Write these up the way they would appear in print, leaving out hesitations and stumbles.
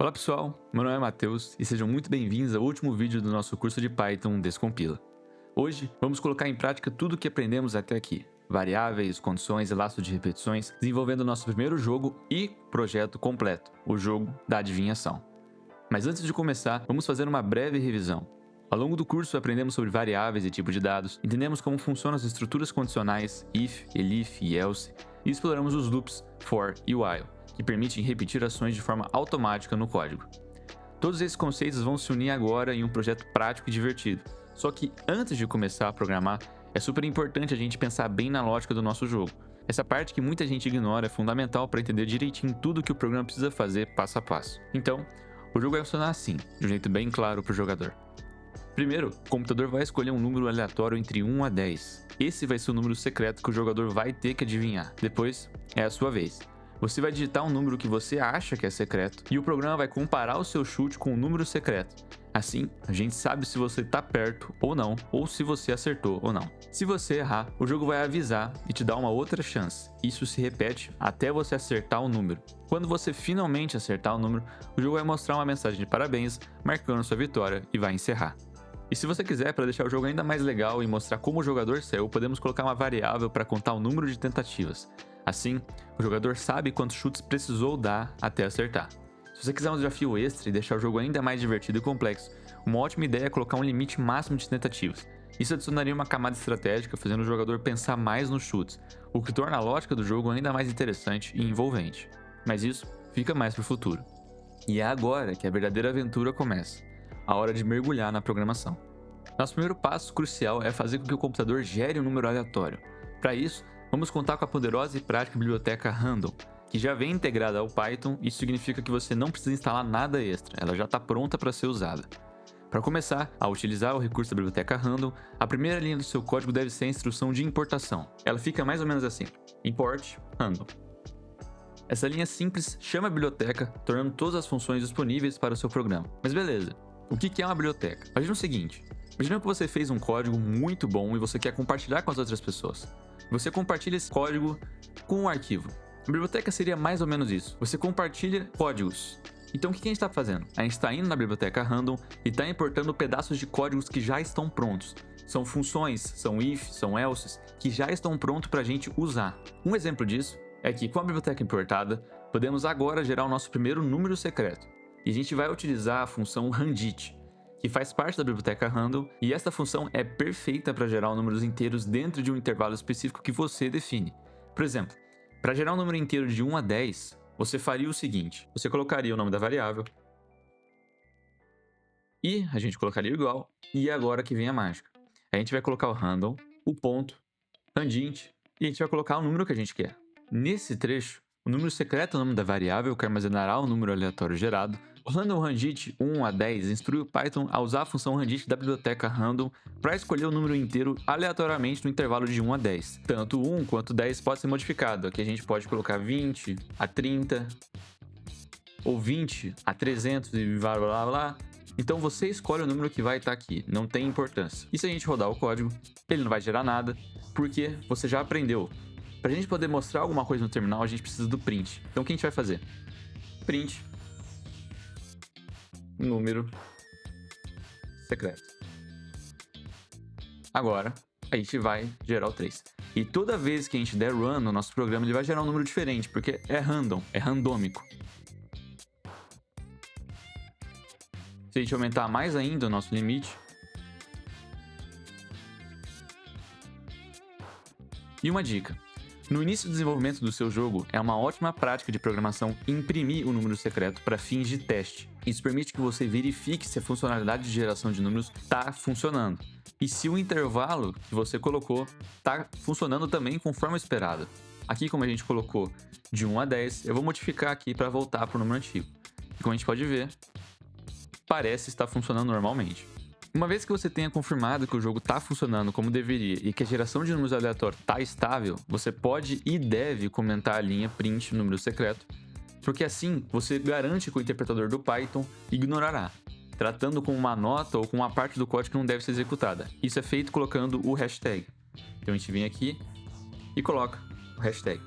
Olá pessoal, meu nome é Matheus e sejam muito bem-vindos ao último vídeo do nosso curso de Python Descompila. Hoje vamos colocar em prática tudo o que aprendemos até aqui, variáveis, condições e laço de repetições, desenvolvendo o nosso primeiro jogo e projeto completo, o jogo da adivinhação. Mas antes de começar, vamos fazer uma breve revisão. Ao longo do curso aprendemos sobre variáveis e tipos de dados, entendemos como funcionam as estruturas condicionais if, elif e else, e exploramos os loops for e while, que permitem repetir ações de forma automática no código. Todos esses conceitos vão se unir agora em um projeto prático e divertido. Só que antes de começar a programar, é super importante a gente pensar bem na lógica do nosso jogo. Essa parte que muita gente ignora é fundamental para entender direitinho tudo que o programa precisa fazer passo a passo. Então, o jogo vai funcionar assim, de um jeito bem claro para o jogador. Primeiro, o computador vai escolher um número aleatório entre 1 a 10. Esse vai ser o número secreto que o jogador vai ter que adivinhar. Depois, é a sua vez. Você vai digitar um número que você acha que é secreto e o programa vai comparar o seu chute com o número secreto. Assim, a gente sabe se você está perto ou não, ou se você acertou ou não. Se você errar, o jogo vai avisar e te dar uma outra chance. Isso se repete até você acertar o número. Quando você finalmente acertar o número, o jogo vai mostrar uma mensagem de parabéns, marcando sua vitória e vai encerrar. E se você quiser, para deixar o jogo ainda mais legal e mostrar como o jogador saiu, podemos colocar uma variável para contar o número de tentativas. Assim, o jogador sabe quantos chutes precisou dar até acertar. Se você quiser um desafio extra e deixar o jogo ainda mais divertido e complexo, uma ótima ideia é colocar um limite máximo de tentativas. Isso adicionaria uma camada estratégica, fazendo o jogador pensar mais nos chutes, o que torna a lógica do jogo ainda mais interessante e envolvente. Mas isso fica mais para o futuro. E é agora que a verdadeira aventura começa, a hora de mergulhar na programação. Nosso primeiro passo crucial é fazer com que o computador gere um número aleatório. Para isso, vamos contar com a poderosa e prática biblioteca Random, que já vem integrada ao Python. Isso significa que você não precisa instalar nada extra, ela já está pronta para ser usada. Para começar a utilizar o recurso da biblioteca Random, a primeira linha do seu código deve ser a instrução de importação. Ela fica mais ou menos assim: import Random. Essa linha simples chama a biblioteca, tornando todas as funções disponíveis para o seu programa. Mas beleza, o que é uma biblioteca? Imagina o seguinte: imagina que você fez um código muito bom e você quer compartilhar com as outras pessoas. Você compartilha esse código com um arquivo. A biblioteca seria mais ou menos isso. Você compartilha códigos. Então o que a gente está fazendo? A gente está indo na biblioteca Random e está importando pedaços de códigos que já estão prontos. São funções, são if, são elses, que já estão prontos para a gente usar. Um exemplo disso é que com a biblioteca importada, podemos agora gerar o nosso primeiro número secreto. E a gente vai utilizar a função randit, que faz parte da biblioteca Random, e esta função é perfeita para gerar números inteiros dentro de um intervalo específico que você define. Por exemplo, para gerar um número inteiro de 1 a 10, você faria o seguinte: você colocaria o nome da variável, e a gente colocaria igual, e é agora que vem a mágica. A gente vai colocar o random, o ponto, randint, e a gente vai colocar o número que a gente quer. Nesse trecho, o número secreto é o nome da variável que armazenará o número aleatório gerado. O random randit 1 a 10 instrui o Python a usar a função randit da biblioteca random para escolher o número inteiro aleatoriamente no intervalo de 1 a 10. Tanto 1 quanto 10 pode ser modificado. Aqui a gente pode colocar 20 a 30 ou 20 a 300 e blá blá blá blá. Então você escolhe o número que vai estar aqui, não tem importância. E se a gente rodar o código, ele não vai gerar nada, porque você já aprendeu. Para a gente poder mostrar alguma coisa no terminal, a gente precisa do print. Então o que a gente vai fazer? Print número secreto. Agora, a gente vai gerar o 3. E toda vez que a gente der run no nosso programa, ele vai gerar um número diferente, porque é random, é randômico. Se a gente aumentar mais ainda o nosso limite, e uma dica: no início do desenvolvimento do seu jogo, é uma ótima prática de programação imprimir o número secreto para fins de teste. Isso permite que você verifique se a funcionalidade de geração de números está funcionando e se o intervalo que você colocou está funcionando também conforme esperado. Aqui, como a gente colocou de 1 a 10, eu vou modificar aqui para voltar para o número antigo. E como a gente pode ver, parece estar funcionando normalmente. Uma vez que você tenha confirmado que o jogo está funcionando como deveria e que a geração de números aleatórios está estável, você pode e deve comentar a linha print número secreto, porque assim você garante que o interpretador do Python ignorará, tratando como uma nota ou com uma parte do código que não deve ser executada. Isso é feito colocando o hashtag. Então a gente vem aqui e coloca o hashtag.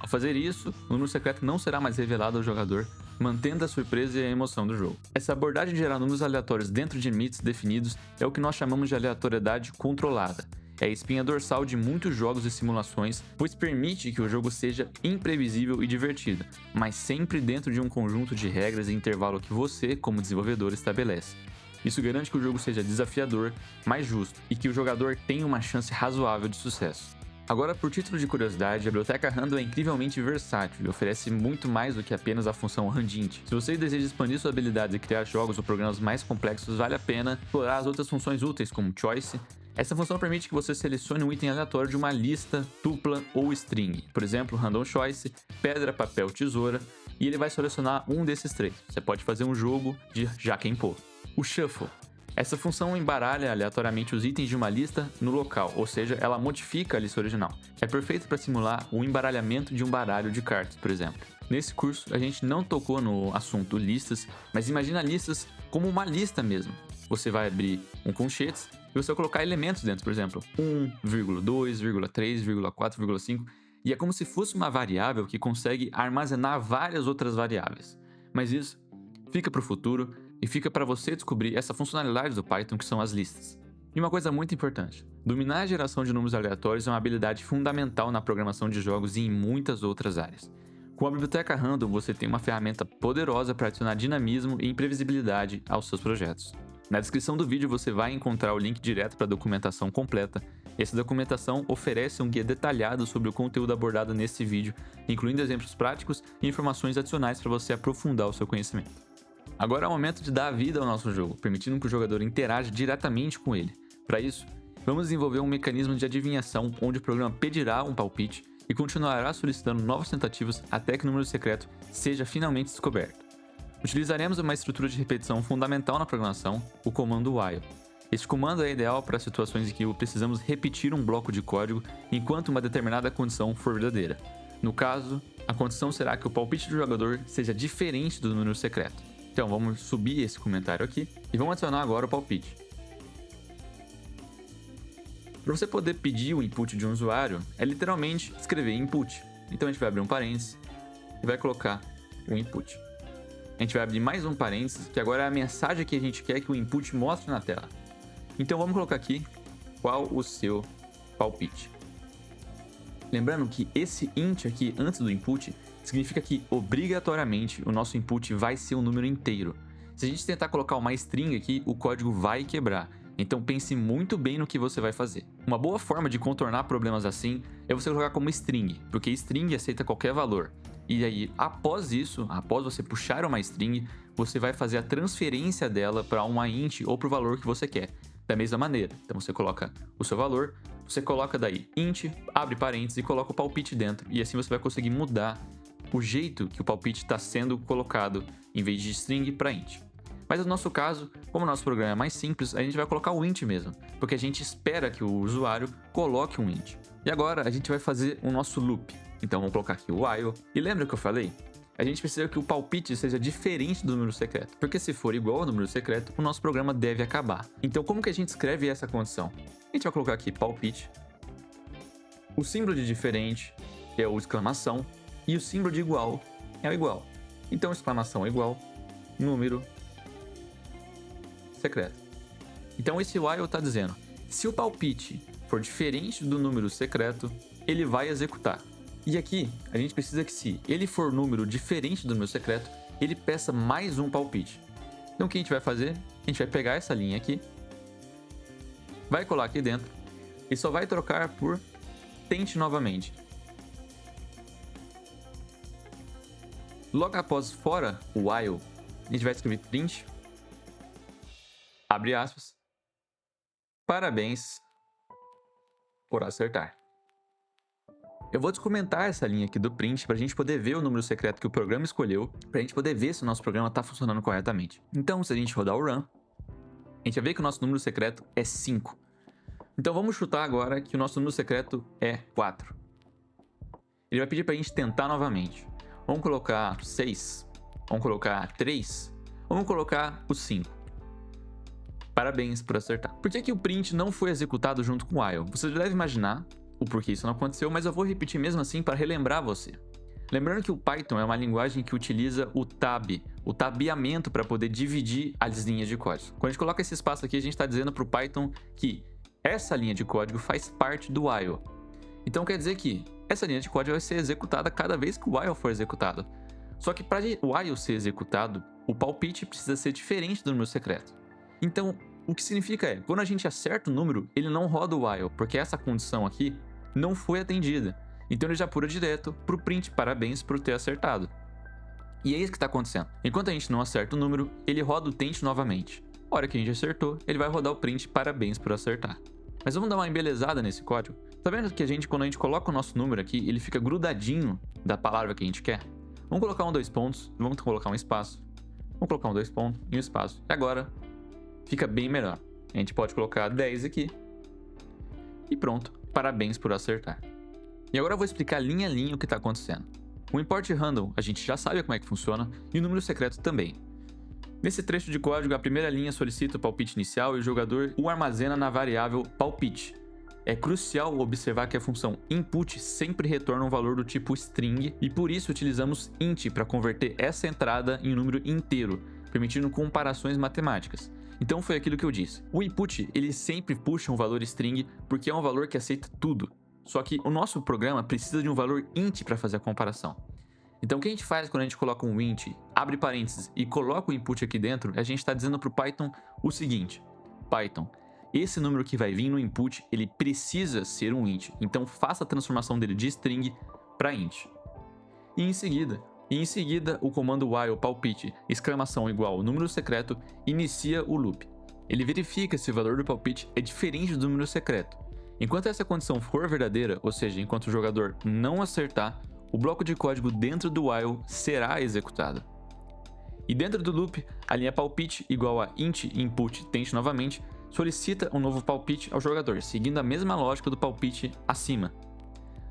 Ao fazer isso, o número secreto não será mais revelado ao jogador, mantendo a surpresa e a emoção do jogo. Essa abordagem de gerar números aleatórios dentro de limites definidos é o que nós chamamos de aleatoriedade controlada. É a espinha dorsal de muitos jogos e simulações, pois permite que o jogo seja imprevisível e divertido, mas sempre dentro de um conjunto de regras e intervalo que você, como desenvolvedor, estabelece. Isso garante que o jogo seja desafiador, mais justo e que o jogador tenha uma chance razoável de sucesso. Agora, por título de curiosidade, a biblioteca Random é incrivelmente versátil e oferece muito mais do que apenas a função Randint. Se você deseja expandir suas habilidades e criar jogos ou programas mais complexos, vale a pena explorar as outras funções úteis como Choice. Essa função permite que você selecione um item aleatório de uma lista, tupla ou string, por exemplo, Random Choice, pedra, papel, tesoura, e ele vai selecionar um desses três. Você pode fazer um jogo de já quem pô. O Shuffle. Essa função embaralha aleatoriamente os itens de uma lista no local, ou seja, ela modifica a lista original. É perfeito para simular o embaralhamento de um baralho de cartas, por exemplo. Nesse curso, a gente não tocou no assunto listas, mas imagina listas como uma lista mesmo. Você vai abrir um colchetes e você vai colocar elementos dentro, por exemplo, 1,2,3,4,5, e é como se fosse uma variável que consegue armazenar várias outras variáveis. Mas isso fica para o futuro e fica para você descobrir essa funcionalidade do Python que são as listas. E uma coisa muito importante, dominar a geração de números aleatórios é uma habilidade fundamental na programação de jogos e em muitas outras áreas. Com a biblioteca Random, você tem uma ferramenta poderosa para adicionar dinamismo e imprevisibilidade aos seus projetos. Na descrição do vídeo você vai encontrar o link direto para a documentação completa. Essa documentação oferece um guia detalhado sobre o conteúdo abordado nesse vídeo, incluindo exemplos práticos e informações adicionais para você aprofundar o seu conhecimento. Agora é o momento de dar vida ao nosso jogo, permitindo que o jogador interaja diretamente com ele. Para isso, vamos desenvolver um mecanismo de adivinhação onde o programa pedirá um palpite e continuará solicitando novas tentativas até que o número secreto seja finalmente descoberto. Utilizaremos uma estrutura de repetição fundamental na programação, o comando while. Este comando é ideal para situações em que precisamos repetir um bloco de código enquanto uma determinada condição for verdadeira. No caso, a condição será que o palpite do jogador seja diferente do número secreto. Então vamos subir esse comentário aqui e vamos adicionar agora o palpite. Para você poder pedir o input de um usuário, é literalmente escrever input. Então a gente vai abrir um parênteses e vai colocar o input. A gente vai abrir mais um parênteses, que agora é a mensagem que a gente quer que o input mostre na tela. Então vamos colocar aqui qual o seu palpite. Lembrando que esse int aqui antes do input significa que obrigatoriamente o nosso input vai ser um número inteiro. Se a gente tentar colocar uma string aqui, o código vai quebrar. Então pense muito bem no que você vai fazer. Uma boa forma de contornar problemas assim é você colocar como string, porque string aceita qualquer valor. E aí, após isso, após você puxar uma string, você vai fazer a transferência dela para uma int ou para o valor que você quer. Da mesma maneira, então você coloca o seu valor, você coloca daí int, abre parênteses e coloca o palpite dentro. E assim você vai conseguir mudar o jeito que o palpite está sendo colocado em vez de string para int. Mas no nosso caso, como o nosso programa é mais simples, a gente vai colocar o int mesmo, porque a gente espera que o usuário coloque um int. E agora a gente vai fazer o nosso loop. Então vamos colocar aqui o while. E lembra que eu falei? A gente precisa que o palpite seja diferente do número secreto, porque se for igual ao número secreto, o nosso programa deve acabar. Então como que a gente escreve essa condição? A gente vai colocar aqui palpite. O símbolo de diferente é o exclamação. E o símbolo de igual é o igual. Então, exclamação igual, número secreto. Então, esse while está dizendo, se o palpite for diferente do número secreto, ele vai executar. E aqui, a gente precisa que se ele for número diferente do número secreto, ele peça mais um palpite. Então, o que a gente vai fazer? A gente vai pegar essa linha aqui, vai colar aqui dentro e só vai trocar por tente novamente. Logo após fora o while, a gente vai escrever print, abre aspas, parabéns por acertar. Eu vou descomentar essa linha aqui do print para a gente poder ver o número secreto que o programa escolheu, para a gente poder ver se o nosso programa está funcionando corretamente. Então, se a gente rodar o run, a gente vai ver que o nosso número secreto é 5. Então vamos chutar agora que o nosso número secreto é 4. Ele vai pedir para a gente tentar novamente. Vamos colocar 6, vamos colocar 3, vamos colocar o 5. Parabéns por acertar. Por que o print não foi executado junto com o while? Você deve imaginar o porquê isso não aconteceu, mas eu vou repetir mesmo assim para relembrar você. Lembrando que o Python é uma linguagem que utiliza o tabeamento para poder dividir as linhas de código. Quando a gente coloca esse espaço aqui, a gente está dizendo para o Python que essa linha de código faz parte do while. Então quer dizer que essa linha de código vai ser executada cada vez que o while for executado. Só que para o while ser executado, o palpite precisa ser diferente do número secreto. Então, o que significa é, quando a gente acerta o número, ele não roda o while, porque essa condição aqui não foi atendida. Então ele já pula direto pro print, parabéns por ter acertado. E é isso que está acontecendo. Enquanto a gente não acerta o número, ele roda o tente novamente. A hora que a gente acertou, ele vai rodar o print, parabéns por acertar. Mas vamos dar uma embelezada nesse código. Tá vendo que quando a gente coloca o nosso número aqui, ele fica grudadinho da palavra que a gente quer? Vamos colocar um 2 pontos, vamos colocar um espaço. Vamos colocar um 2 pontos e um espaço. E agora fica bem melhor. A gente pode colocar 10 aqui. E pronto, parabéns por acertar. E agora eu vou explicar linha a linha o que está acontecendo. O import random a gente já sabe como é que funciona e o número secreto também. Nesse trecho de código, a primeira linha solicita o palpite inicial e o jogador o armazena na variável palpite. É crucial observar que a função input sempre retorna um valor do tipo string e por isso utilizamos int para converter essa entrada em um número inteiro, permitindo comparações matemáticas. Então foi aquilo que eu disse. O input ele sempre puxa um valor string porque é um valor que aceita tudo. Só que o nosso programa precisa de um valor int para fazer a comparação. Então o que a gente faz quando a gente coloca um int, abre parênteses e coloca o input aqui dentro, a gente está dizendo para o Python o seguinte: Python, esse número que vai vir no input, ele precisa ser um int, então faça a transformação dele de string para int. E em seguida, o comando while palpite exclamação igual número secreto inicia o loop. Ele verifica se o valor do palpite é diferente do número secreto. Enquanto essa condição for verdadeira, ou seja, enquanto o jogador não acertar, o bloco de código dentro do while será executado. E dentro do loop, a linha palpite igual a int input tente novamente solicita um novo palpite ao jogador, seguindo a mesma lógica do palpite acima.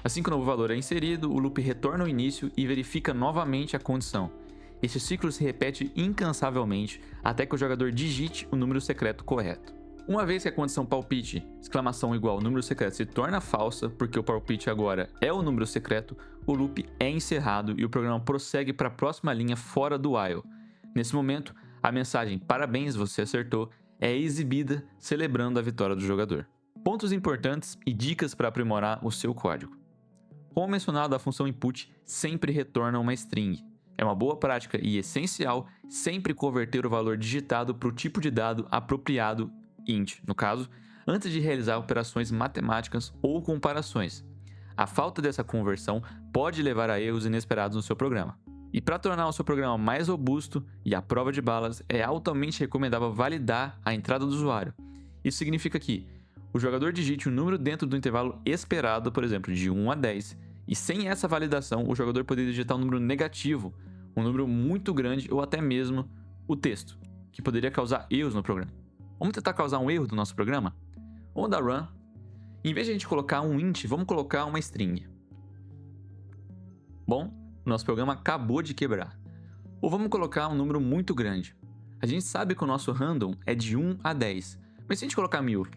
Assim que o novo valor é inserido, o loop retorna ao início e verifica novamente a condição. Esse ciclo se repete incansavelmente até que o jogador digite o número secreto correto. Uma vez que a condição palpite, exclamação igual número secreto se torna falsa, porque o palpite agora é o número secreto, o loop é encerrado e o programa prossegue para a próxima linha fora do while. Nesse momento, a mensagem parabéns, você acertou é exibida celebrando a vitória do jogador. Pontos importantes e dicas para aprimorar o seu código. Como mencionado, a função input sempre retorna uma string. É uma boa prática e essencial sempre converter o valor digitado para o tipo de dado apropriado int, no caso, antes de realizar operações matemáticas ou comparações. A falta dessa conversão pode levar a erros inesperados no seu programa. E para tornar o seu programa mais robusto e à prova de balas, é altamente recomendável validar a entrada do usuário. Isso significa que o jogador digite um número dentro do intervalo esperado, por exemplo, de 1 a 10, e sem essa validação, o jogador poderia digitar um número negativo, um número muito grande ou até mesmo o texto, que poderia causar erros no programa. Vamos tentar causar um erro do nosso programa? Vamos dar run. Em vez de a gente colocar um int, vamos colocar uma string. Bom, nosso programa acabou de quebrar. Ou vamos colocar um número muito grande. A gente sabe que o nosso random é de 1 a 10, mas se a gente colocar 1000,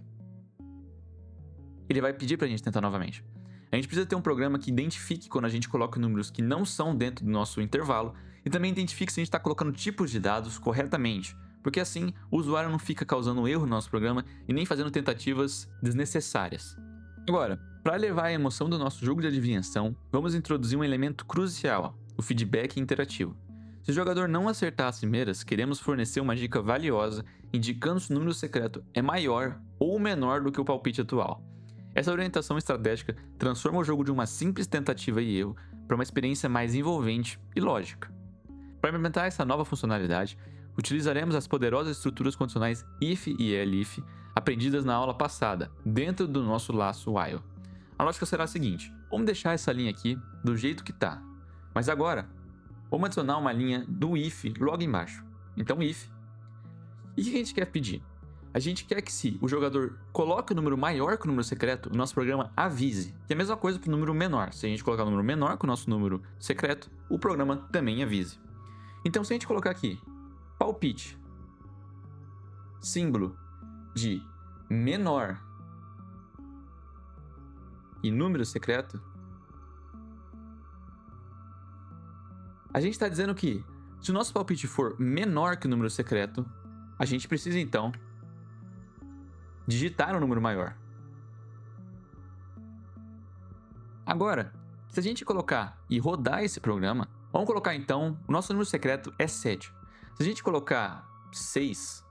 ele vai pedir para a gente tentar novamente. A gente precisa ter um programa que identifique quando a gente coloca números que não são dentro do nosso intervalo e também identifique se a gente está colocando tipos de dados corretamente, porque assim o usuário não fica causando erro no nosso programa e nem fazendo tentativas desnecessárias. Agora, para levar a emoção do nosso jogo de adivinhação, vamos introduzir um elemento crucial, o feedback interativo. Se o jogador não acertar as primeiras, queremos fornecer uma dica valiosa indicando se o número secreto é maior ou menor do que o palpite atual. Essa orientação estratégica transforma o jogo de uma simples tentativa e erro para uma experiência mais envolvente e lógica. Para implementar essa nova funcionalidade, utilizaremos as poderosas estruturas condicionais if e elif aprendidas na aula passada, dentro do nosso laço while. A lógica será a seguinte: vamos deixar essa linha aqui do jeito que está, mas agora vamos adicionar uma linha do if logo embaixo. Então if. E o que a gente quer pedir? A gente quer que se o jogador coloque o número maior que o número secreto, o nosso programa avise. Que é a mesma coisa para o número menor. Se a gente colocar o número menor que o nosso número secreto, o programa também avise. Então se a gente colocar aqui palpite, símbolo de menor e número secreto, A gente está dizendo que, se o nosso palpite for menor que o número secreto, a gente precisa, então, digitar um número maior. Agora, se a gente colocar e rodar esse programa, vamos colocar, então, o nosso número secreto é 7. Se a gente colocar 6,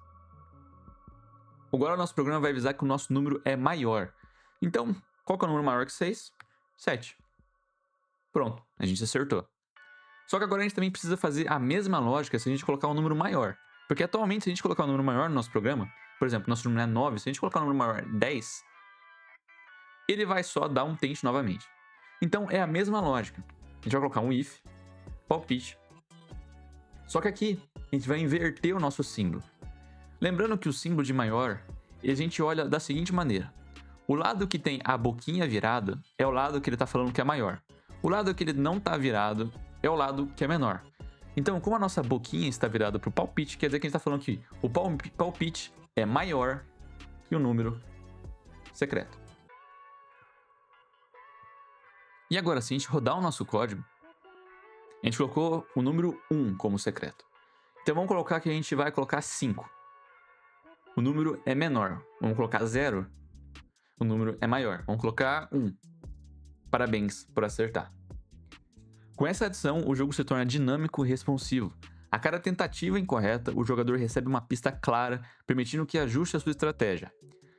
agora o nosso programa vai avisar que o nosso número é maior. Então, qual que é o número maior que 6? 7. Pronto, a gente acertou. Só que agora a gente também precisa fazer a mesma lógica se a gente colocar um número maior. Porque atualmente, se a gente colocar um número maior no nosso programa, por exemplo, nosso número é 9, se a gente colocar um número maior 10, ele vai só dar um tente novamente. Então é a mesma lógica. A gente vai colocar um if, palpite. Só que aqui a gente vai inverter o nosso símbolo. Lembrando que o símbolo de maior, a gente olha da seguinte maneira. O lado que tem a boquinha virada é o lado que ele está falando que é maior. O lado que ele não está virado é o lado que é menor. Então, como a nossa boquinha está virada para o palpite, quer dizer que a gente está falando que o palpite é maior que o número secreto. E agora, se a gente rodar o nosso código, a gente colocou o número 1 como secreto. Então vamos colocar que a gente vai colocar 5. O número é menor. Vamos colocar 0. O número é maior. Vamos colocar 1. Parabéns por acertar. Com essa adição, o jogo se torna dinâmico e responsivo. A cada tentativa incorreta, o jogador recebe uma pista clara, permitindo que ajuste a sua estratégia.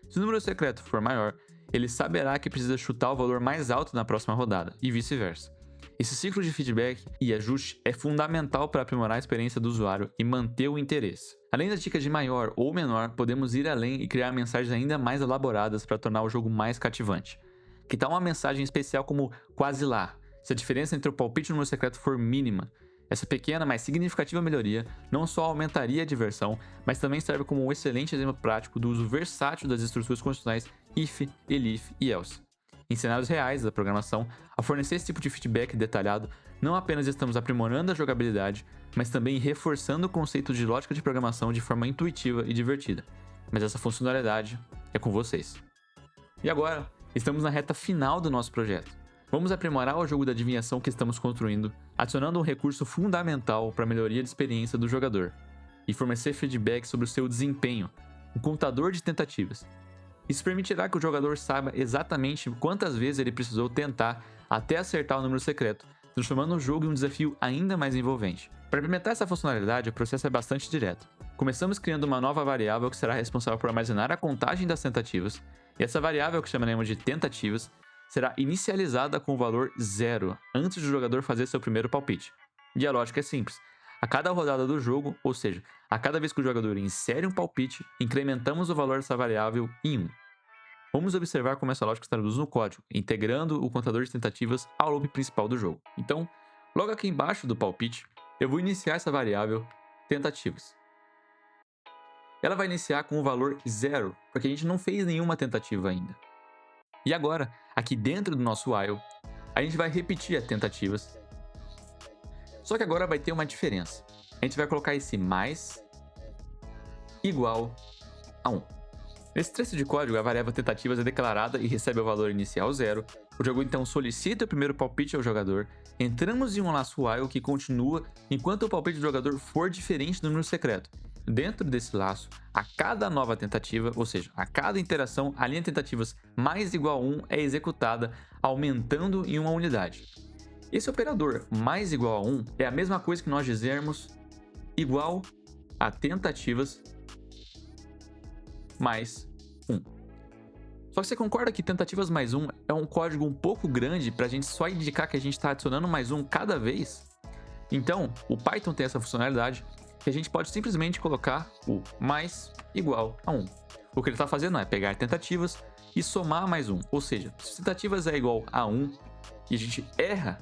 Se o número secreto for maior, ele saberá que precisa chutar o valor mais alto na próxima rodada, e vice-versa. Esse ciclo de feedback e ajuste é fundamental para aprimorar a experiência do usuário e manter o interesse. Além das dicas de maior ou menor, podemos ir além e criar mensagens ainda mais elaboradas para tornar o jogo mais cativante. Que tal uma mensagem especial como quase lá? Se a diferença entre o palpite e o número secreto for mínima, essa pequena, mas significativa melhoria não só aumentaria a diversão, mas também serve como um excelente exemplo prático do uso versátil das estruturas condicionais if, elif e else. Em cenários reais da programação, ao fornecer esse tipo de feedback detalhado, não apenas estamos aprimorando a jogabilidade, mas também reforçando o conceito de lógica de programação de forma intuitiva e divertida. Mas essa funcionalidade é com vocês. E agora, estamos na reta final do nosso projeto. Vamos aprimorar o jogo da adivinhação que estamos construindo, adicionando um recurso fundamental para a melhoria de experiência do jogador, e fornecer feedback sobre o seu desempenho, um contador de tentativas. Isso permitirá que o jogador saiba exatamente quantas vezes ele precisou tentar até acertar o número secreto, transformando o jogo em um desafio ainda mais envolvente. Para implementar essa funcionalidade, o processo é bastante direto. Começamos criando uma nova variável que será responsável por armazenar a contagem das tentativas, e essa variável, que chamaremos de tentativas, será inicializada com o valor 0 antes do jogador fazer seu primeiro palpite. E a lógica é simples. A cada rodada do jogo, ou seja, a cada vez que o jogador insere um palpite, incrementamos o valor dessa variável em 1. Vamos observar como essa lógica se traduz no código, integrando o contador de tentativas ao loop principal do jogo. Então, logo aqui embaixo do palpite, eu vou iniciar essa variável tentativas. Ela vai iniciar com o valor 0, porque a gente não fez nenhuma tentativa ainda. E agora, aqui dentro do nosso while, a gente vai repetir as tentativas. Só que agora vai ter uma diferença. A gente vai colocar esse mais igual a 1. Nesse trecho de código, a variável tentativas é declarada e recebe o valor inicial 0. O jogo então solicita o primeiro palpite ao jogador. Entramos em um laço while que continua enquanto o palpite do jogador for diferente do número secreto. Dentro desse laço, a cada nova tentativa, ou seja, a cada interação, a linha tentativas mais igual a 1 é executada, aumentando em uma unidade. Esse operador mais igual a 1 é a mesma coisa que nós dizermos igual a tentativas mais 1. Só que você concorda que tentativas mais 1 é um código um pouco grande para a gente só indicar que a gente está adicionando mais 1 cada vez? Então, o Python tem essa funcionalidade que a gente pode simplesmente colocar o mais igual a 1. O que ele está fazendo é pegar tentativas e somar mais 1. Ou seja, se tentativas é igual a 1 e a gente erra,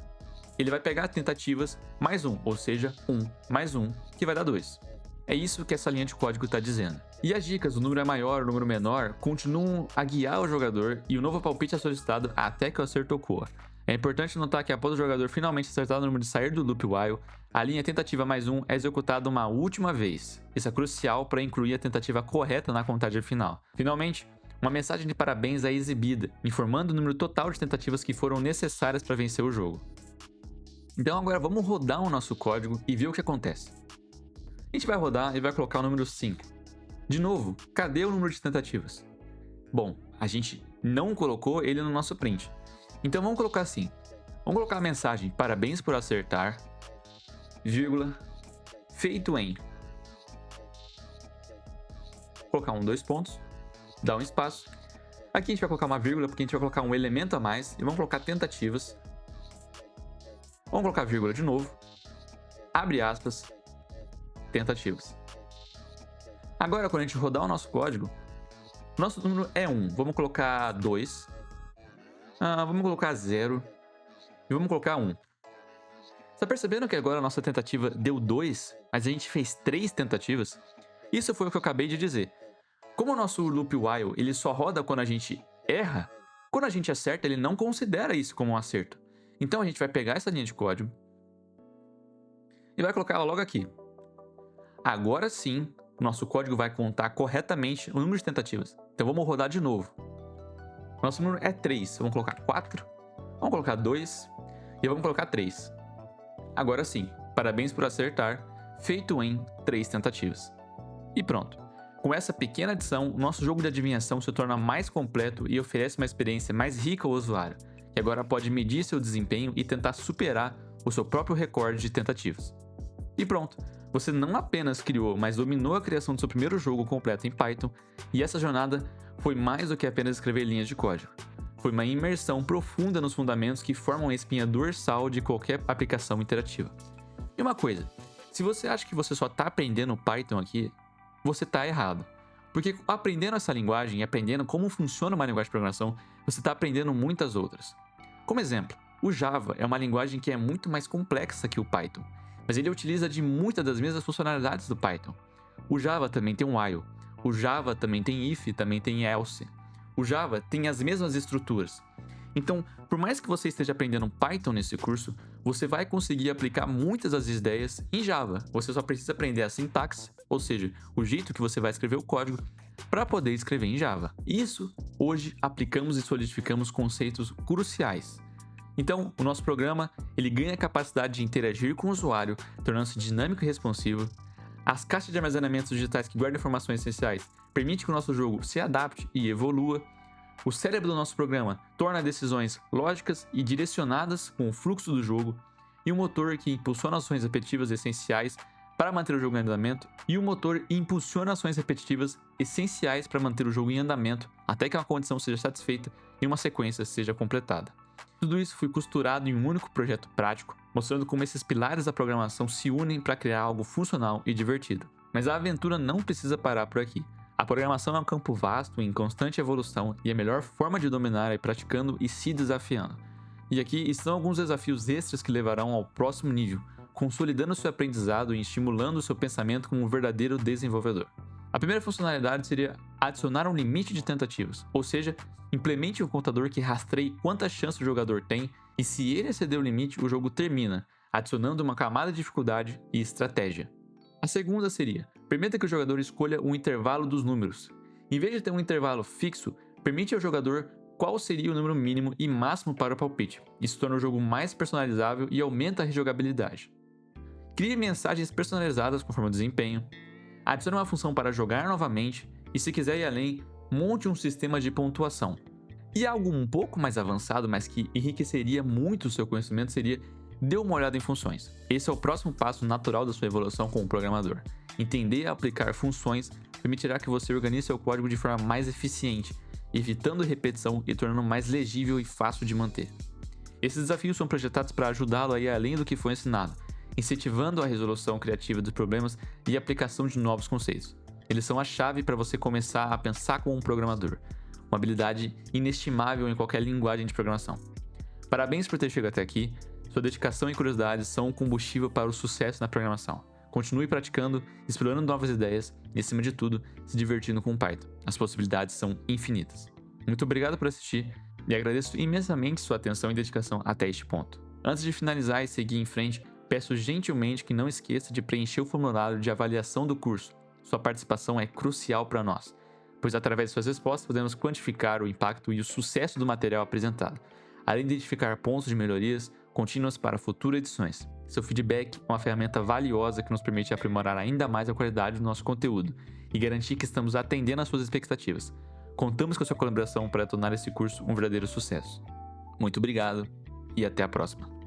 ele vai pegar tentativas mais 1, ou seja, 1 mais 1, que vai dar 2. É isso que essa linha de código está dizendo. E as dicas, o número é maior, o número menor, continuam a guiar o jogador e o novo palpite é solicitado até que o acerto ocorra. É importante notar que após o jogador finalmente acertar o número de sair do loop while, a linha tentativa mais 1 é executada uma última vez. Isso é crucial para incluir a tentativa correta na contagem final. Finalmente, uma mensagem de parabéns é exibida, informando o número total de tentativas que foram necessárias para vencer o jogo. Então agora vamos rodar o nosso código e ver o que acontece. A gente vai rodar e vai colocar o número 5. De novo, cadê o número de tentativas? Bom, a gente não colocou ele no nosso print. Então vamos colocar assim. Vamos colocar a mensagem parabéns por acertar, vírgula, feito em. Colocar 2 pontos, dar um espaço. Aqui a gente vai colocar uma vírgula porque a gente vai colocar um elemento a mais e vamos colocar tentativas. Vamos colocar vírgula de novo, abre aspas, tentativas. Agora quando a gente rodar o nosso código, nosso número é 1, vamos colocar 2, vamos colocar 0 e vamos colocar 1. Tá percebendo que agora a nossa tentativa deu 2, mas a gente fez 3 tentativas? Isso foi o que eu acabei de dizer. Como o nosso loop while ele só roda quando a gente erra, quando a gente acerta ele não considera isso como um acerto. Então a gente vai pegar essa linha de código e vai colocar ela logo aqui. Agora sim, o nosso código vai contar corretamente o número de tentativas. Então vamos rodar de novo. Nosso número é 3, vamos colocar 4, vamos colocar 2 e vamos colocar 3. Agora sim, parabéns por acertar, feito em 3 tentativas. E pronto. Com essa pequena adição, o nosso jogo de adivinhação se torna mais completo e oferece uma experiência mais rica ao usuário, que agora pode medir seu desempenho e tentar superar o seu próprio recorde de tentativas. E pronto, você não apenas criou, mas dominou a criação do seu primeiro jogo completo em Python, e essa jornada foi mais do que apenas escrever linhas de código. Foi uma imersão profunda nos fundamentos que formam a espinha dorsal de qualquer aplicação interativa. E uma coisa, se você acha que você só está aprendendo Python aqui, você está errado. Porque aprendendo essa linguagem e aprendendo como funciona uma linguagem de programação, você está aprendendo muitas outras. Como exemplo, o Java é uma linguagem que é muito mais complexa que o Python, mas ele utiliza de muitas das mesmas funcionalidades do Python. O Java também tem um while, o Java também tem if, também tem else. O Java tem as mesmas estruturas. Então, por mais que você esteja aprendendo Python nesse curso, você vai conseguir aplicar muitas das ideias em Java. Você só precisa aprender a sintaxe, ou seja, o jeito que você vai escrever o código, para poder escrever em Java. Isso, hoje, aplicamos e solidificamos conceitos cruciais. Então, o nosso programa ele ganha a capacidade de interagir com o usuário, tornando-se dinâmico e responsivo. As caixas de armazenamento digitais que guardam informações essenciais permitem que o nosso jogo se adapte e evolua. O cérebro do nosso programa torna decisões lógicas e direcionadas com o fluxo do jogo, e o motor que impulsiona ações repetitivas essenciais para manter o jogo em andamento, e o motor impulsiona ações repetitivas essenciais para manter o jogo em andamento até que uma condição seja satisfeita e uma sequência seja completada. Tudo isso foi costurado em um único projeto prático, mostrando como esses pilares da programação se unem para criar algo funcional e divertido. Mas a aventura não precisa parar por aqui. A programação é um campo vasto em constante evolução e a melhor forma de dominar é praticando e se desafiando. E aqui estão alguns desafios extras que levarão ao próximo nível, consolidando seu aprendizado e estimulando seu pensamento como um verdadeiro desenvolvedor. A primeira funcionalidade seria adicionar um limite de tentativas, ou seja, implemente um contador que rastreie quantas chances o jogador tem e se ele exceder o limite, o jogo termina, adicionando uma camada de dificuldade e estratégia. A segunda seria, permita que o jogador escolha um intervalo dos números. Em vez de ter um intervalo fixo, permite ao jogador qual seria o número mínimo e máximo para o palpite. Isso torna o jogo mais personalizável e aumenta a rejogabilidade. Crie mensagens personalizadas conforme o desempenho. Adicione uma função para jogar novamente e, se quiser ir além, monte um sistema de pontuação. E algo um pouco mais avançado, mas que enriqueceria muito o seu conhecimento, seria dê uma olhada em funções. Esse é o próximo passo natural da sua evolução como programador. Entender e aplicar funções permitirá que você organize seu código de forma mais eficiente, evitando repetição e tornando mais legível e fácil de manter. Esses desafios são projetados para ajudá-lo a ir além do que foi ensinado, incentivando a resolução criativa dos problemas e a aplicação de novos conceitos. Eles são a chave para você começar a pensar como um programador, uma habilidade inestimável em qualquer linguagem de programação. Parabéns por ter chegado até aqui. Sua dedicação e curiosidade são um combustível para o sucesso na programação. Continue praticando, explorando novas ideias e, acima de tudo, se divertindo com Python. As possibilidades são infinitas. Muito obrigado por assistir e agradeço imensamente sua atenção e dedicação até este ponto. Antes de finalizar e seguir em frente, peço gentilmente que não esqueça de preencher o formulário de avaliação do curso. Sua participação é crucial para nós, pois através de suas respostas podemos quantificar o impacto e o sucesso do material apresentado, além de identificar pontos de melhorias contínuas para futuras edições. Seu feedback é uma ferramenta valiosa que nos permite aprimorar ainda mais a qualidade do nosso conteúdo e garantir que estamos atendendo às suas expectativas. Contamos com a sua colaboração para tornar esse curso um verdadeiro sucesso. Muito obrigado e até a próxima.